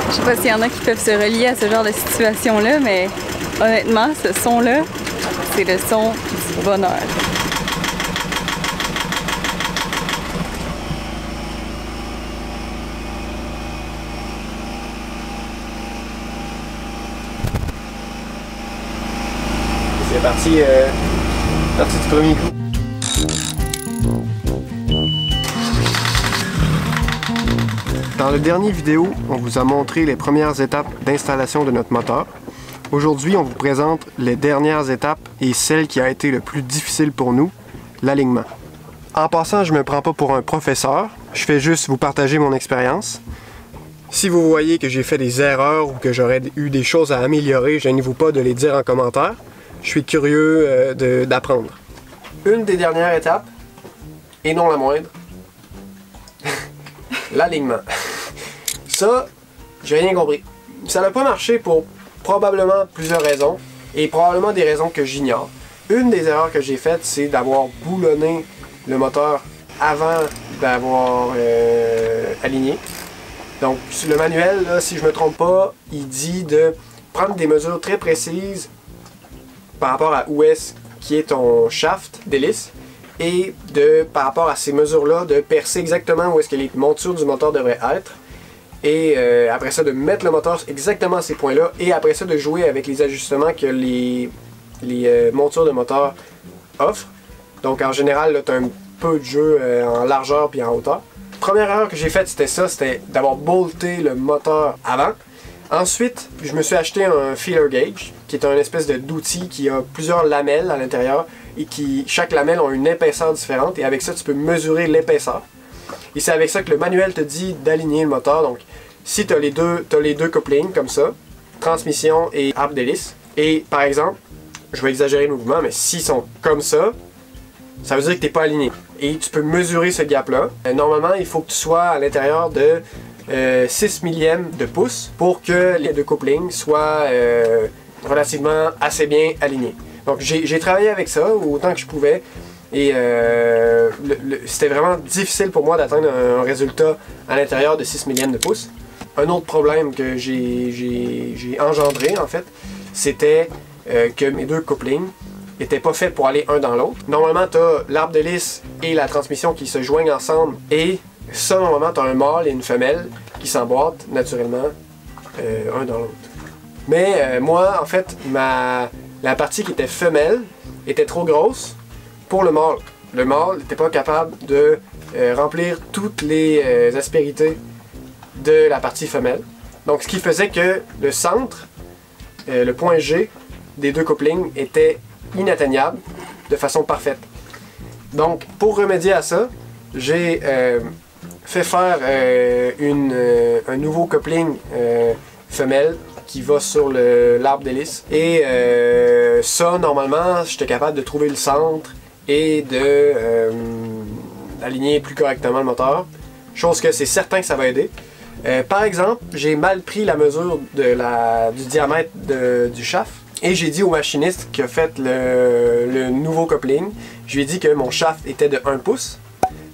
Je sais pas s'il y en a qui peuvent se relier à ce genre de situation-là, mais honnêtement, ce son-là, c'est le son du bonheur. C'est parti du premier coup. Dans la dernière vidéo, on vous a montré les premières étapes d'installation de notre moteur. Aujourd'hui, on vous présente les dernières étapes et celle qui a été le plus difficile pour nous, l'alignement. En passant, je ne me prends pas pour un professeur, je fais juste vous partager mon expérience. Si vous voyez que j'ai fait des erreurs ou que j'aurais eu des choses à améliorer, gênez-vous pas de les dire en commentaire. Je suis curieux d'apprendre. Une des dernières étapes, et non la moindre, l'alignement. Ça, j'ai rien compris. Ça n'a pas marché pour probablement plusieurs raisons, et probablement des raisons que j'ignore. Une des erreurs que j'ai faites, c'est d'avoir boulonné le moteur avant d'avoir aligné. Donc, le manuel, là, si je me trompe pas, il dit de prendre des mesures très précises par rapport à où est-ce qui est ton shaft d'hélice et par rapport à ces mesures-là, de percer exactement où est-ce que les montures du moteur devraient être et après ça de mettre le moteur exactement à ces points-là et après ça de jouer avec les ajustements que les montures de moteur offrent. Donc en général, tu as un peu de jeu en largeur puis en hauteur. Première erreur que j'ai faite, c'était ça, c'était d'avoir bolté le moteur avant. Ensuite, je me suis acheté un feeler gauge, qui est un espèce d'outil qui a plusieurs lamelles à l'intérieur et chaque lamelle a une épaisseur différente et avec ça, tu peux mesurer l'épaisseur. Et c'est avec ça que le manuel te dit d'aligner le moteur. Donc, si tu as les deux couplings comme ça, transmission et arbre d'hélice, et par exemple, je vais exagérer le mouvement, mais s'ils sont comme ça veut dire que tu n'es pas aligné. Et tu peux mesurer ce gap-là. Normalement, il faut que tu sois à l'intérieur de 6 millièmes de pouce pour que les deux couplings soient relativement assez bien alignés. Donc j'ai travaillé avec ça autant que je pouvais et c'était vraiment difficile pour moi d'atteindre un résultat à l'intérieur de 6 millièmes de pouce. Un autre problème que j'ai engendré en fait, c'était que mes deux couplings n'étaient pas faits pour aller un dans l'autre. Normalement, tu as l'arbre d'hélice et la transmission qui se joignent ensemble et ça, normalement, tu as un mâle et une femelle qui s'emboîtent naturellement un dans l'autre. Mais moi, en fait, la partie qui était femelle était trop grosse pour le mâle. Le mâle n'était pas capable de remplir toutes les aspérités de la partie femelle. Donc, ce qui faisait que le centre, le point G des deux couplings était inatteignable de façon parfaite. Donc, pour remédier à ça, j'ai fait faire un nouveau coupling femelle qui va sur l'arbre d'hélice. Et ça, normalement, j'étais capable de trouver le centre et d'aligner plus correctement le moteur. Chose que c'est certain que ça va aider. Par exemple, j'ai mal pris la mesure du diamètre du shaft. Et j'ai dit au machiniste qui a fait le nouveau coupling, je lui ai dit que mon shaft était de 1 pouce,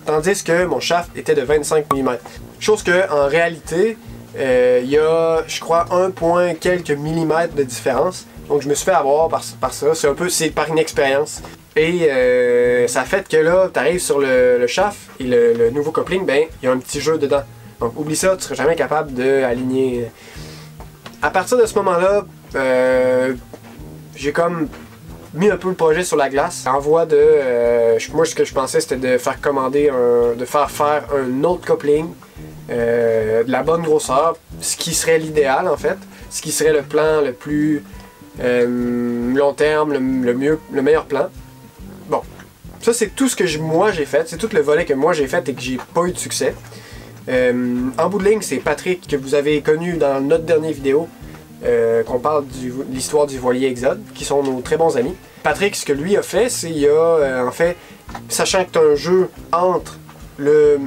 tandis que mon shaft était de 25 mm. Chose que en réalité, il y a, je crois, 1 point quelques millimètres de différence. Donc je me suis fait avoir par ça, c'est par inexpérience. Et ça fait que là, tu arrives sur le shaft et le nouveau coupling, ben il y a un petit jeu dedans. Donc oublie ça, tu seras jamais capable d'aligner. À partir de ce moment-là, j'ai comme mis un peu le projet sur la glace. En voie moi, ce que je pensais, c'était de faire commander, de faire faire un autre coupling de la bonne grosseur, ce qui serait l'idéal en fait, ce qui serait le plan le plus long terme, le meilleur plan. Bon, ça c'est tout ce que moi j'ai fait, c'est tout le volet que moi j'ai fait et que j'ai pas eu de succès. En bout de ligne, c'est Patrick que vous avez connu dans notre dernière vidéo. Qu'on parle de l'histoire du voilier Exode, qui sont nos très bons amis. Patrick, ce que lui a fait, c'est qu'il a, en fait, sachant que tu as un jeu entre le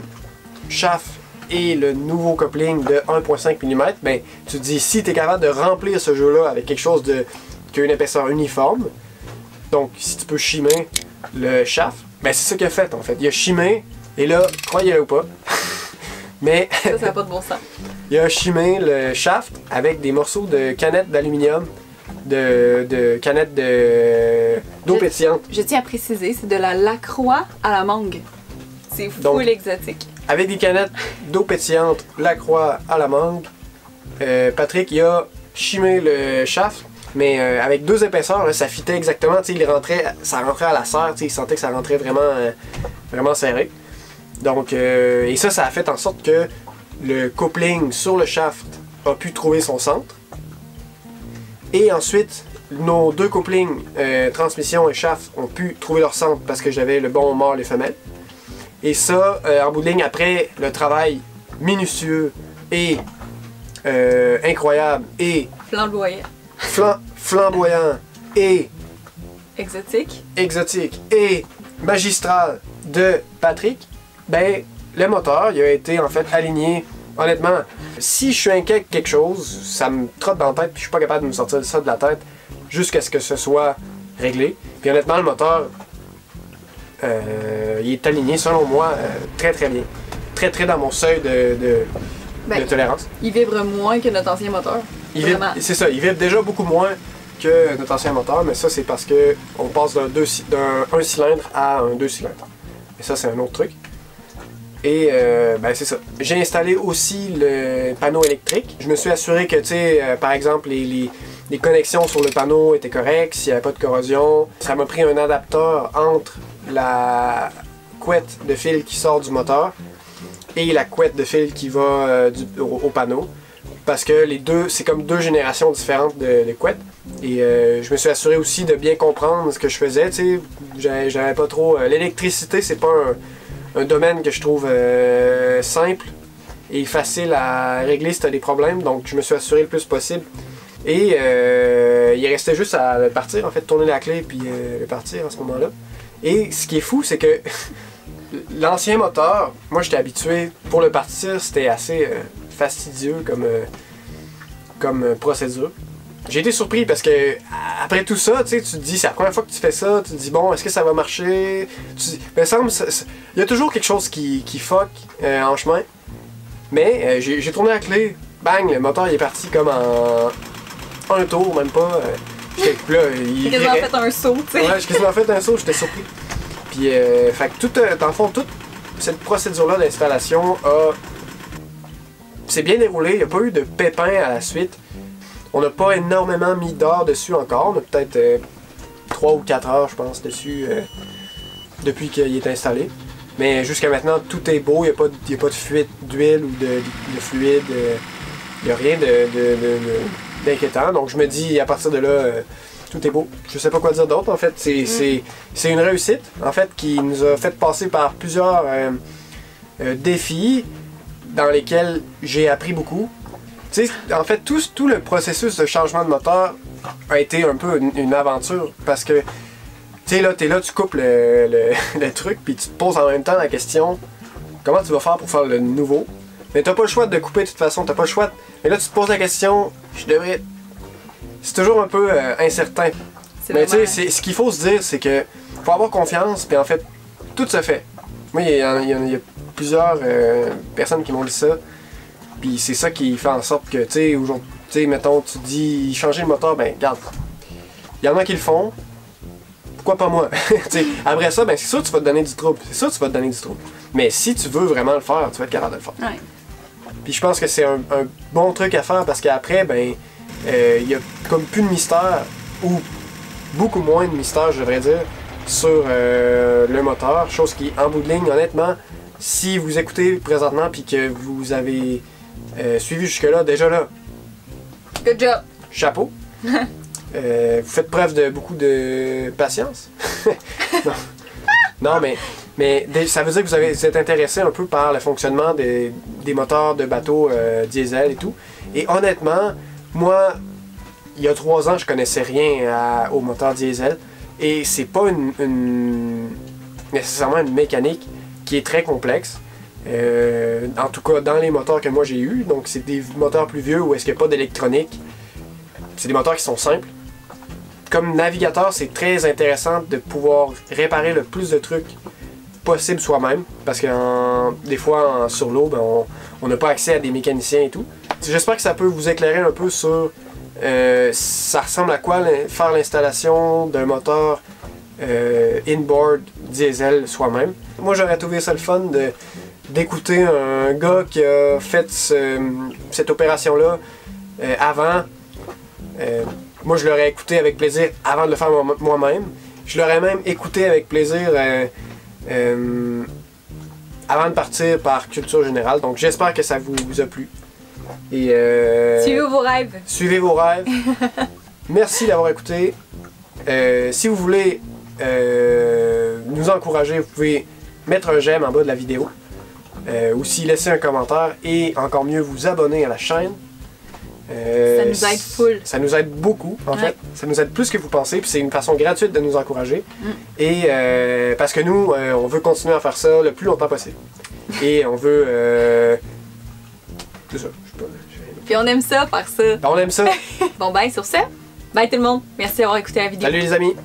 shaft et le nouveau coupling de 1.5 mm, ben, tu te dis, si tu es capable de remplir ce jeu-là avec quelque chose qui a une épaisseur uniforme, donc si tu peux chimer le shaft, ben c'est ça qu'il a fait en fait. Il a chimé, et là, croyez-le ou pas, Mais Ça n'a pas de bon sens. il a chimé le shaft avec des morceaux de canettes d'aluminium, de canettes d'eau pétillante. Je tiens à préciser, c'est de la Lacroix à la mangue. C'est Donc, full exotique. Avec des canettes d'eau pétillante, Lacroix à la mangue, Patrick il a chimé le shaft, mais avec 2 épaisseurs, là, ça fitait exactement. Ça rentrait à la serre, il sentait que ça rentrait vraiment serré. Donc, et ça a fait en sorte que le coupling sur le shaft a pu trouver son centre. Et ensuite, nos 2 couplings, transmission et shaft, ont pu trouver leur centre parce que j'avais le bon mâle et femelle. Et ça, en bout de ligne, après le travail minutieux et incroyable et Flamboyant. flamboyant et Exotique. exotique et magistral de Patrick, ben le moteur il a été en fait aligné. Honnêtement, si je suis inquiet de quelque chose, ça me trotte dans la tête puis je suis pas capable de me sortir ça de la tête jusqu'à ce que ce soit réglé. Puis honnêtement, le moteur il est aligné selon moi très bien. Très dans mon seuil de tolérance. Il vibre moins que notre ancien moteur. C'est ça, il vibre déjà beaucoup moins que notre ancien moteur, mais ça c'est parce que on passe d'un 1 cylindre à un 2 cylindres. Et ça c'est un autre truc. Et ben c'est ça. J'ai installé aussi le panneau électrique. Je me suis assuré que, tu sais, par exemple, les connexions sur le panneau étaient correctes, s'il n'y avait pas de corrosion. Ça m'a pris un adapteur entre la couette de fil qui sort du moteur et la couette de fil qui va au panneau. Parce que les deux, c'est comme 2 générations différentes de couettes. Et je me suis assuré aussi de bien comprendre ce que je faisais, tu sais. J'avais pas trop... l'électricité, c'est pas un domaine que je trouve simple et facile à régler si tu as des problèmes, donc je me suis assuré le plus possible. Et il restait juste à le partir, en fait, tourner la clé puis le partir à ce moment-là. Et ce qui est fou, c'est que l'ancien moteur, moi j'étais habitué, pour le partir, c'était assez fastidieux comme procédure. J'ai été surpris parce que après tout ça, tu sais, tu te dis, c'est la première fois que tu fais ça, tu te dis, bon, est-ce que ça va marcher? Il me semble, il y a toujours quelque chose qui fuck en chemin. Mais j'ai tourné la clé, bang, le moteur il est parti comme en un tour, même pas. Là, J'ai quasiment fait un saut, tu sais. Ouais, j'ai quasiment fait un saut, j'étais surpris. Puis, fait que dans le fond, toute cette procédure-là d'installation s'est bien déroulée, il n'y a pas eu de pépins à la suite. On n'a pas énormément mis d'heures dessus encore. On a peut-être 3 ou 4 heures, je pense, dessus depuis qu'il est installé. Mais jusqu'à maintenant, tout est beau. Il n'y a pas de fuite d'huile ou de fluide. Il n'y a rien d'inquiétant. Donc je me dis, à partir de là, tout est beau. Je sais pas quoi dire d'autre. En fait, c'est une réussite en fait, qui nous a fait passer par plusieurs défis dans lesquels j'ai appris beaucoup. Tu sais, en fait, tout le processus de changement de moteur a été un peu une aventure parce que, tu sais, là, tu coupes le truc puis tu te poses en même temps la question comment tu vas faire pour faire le nouveau. Mais t'as pas le choix de couper de toute façon, t'as pas le choix. Mais là, tu te poses la question, c'est toujours un peu incertain. Mais tu sais, ce qu'il faut se dire, c'est que faut avoir confiance, puis en fait, tout se fait. Moi, il y a plusieurs personnes qui m'ont dit ça. Puis c'est ça qui fait en sorte que, tu sais, aujourd'hui, tu sais, mettons, tu dis changer le moteur, ben, regarde, il y en a qui le font, pourquoi pas moi? Après ça, ben, c'est sûr que tu vas te donner du trouble, Mais si tu veux vraiment le faire, tu vas être capable de le faire. Ouais. Puis je pense que c'est un bon truc à faire parce qu'après, ben, il y a comme plus de mystère, ou beaucoup moins de mystère, je devrais dire, sur le moteur, chose qui, en bout de ligne, honnêtement, si vous écoutez présentement puis que vous avez suivi jusque-là, déjà là, good job! Chapeau! Vous faites preuve de beaucoup de patience. Non, mais ça veut dire que vous êtes intéressé un peu par le fonctionnement des moteurs de bateaux diesel et tout. Et honnêtement, moi, il y a 3 ans, je connaissais rien au moteur diesel. Et c'est pas nécessairement une mécanique qui est très complexe. En tout cas, dans les moteurs que moi j'ai eu, donc c'est des moteurs plus vieux où est-ce qu'il n'y a pas d'électronique. C'est des moteurs qui sont simples. Comme navigateur, c'est très intéressant de pouvoir réparer le plus de trucs possible soi-même. Parce que des fois, sur l'eau, ben, on n'a pas accès à des mécaniciens et tout. J'espère que ça peut vous éclairer un peu sur ça ressemble à quoi faire l'installation d'un moteur inboard diesel soi-même. Moi j'aurais trouvé ça le fun d'écouter un gars qui a fait cette opération-là avant. Moi je l'aurais écouté avec plaisir avant de le faire moi-même. Je l'aurais même écouté avec plaisir avant de partir par culture générale. Donc j'espère que ça vous a plu. Et suivez vos rêves. Suivez vos rêves. Merci d'avoir écouté. Si vous voulez nous encourager, vous pouvez mettre un j'aime en bas de la vidéo. Aussi laisser un commentaire et encore mieux vous abonner à la chaîne. Ça nous aide full. Ça nous aide beaucoup en fait. Ça nous aide plus que vous pensez. Puis c'est une façon gratuite de nous encourager. Et parce que nous, on veut continuer à faire ça le plus longtemps possible. Et on veut... c'est ça. Puis on aime ça, faire ça. On aime ça. Bon ben sur ce, bye tout le monde. Merci d'avoir écouté la vidéo. Salut les amis.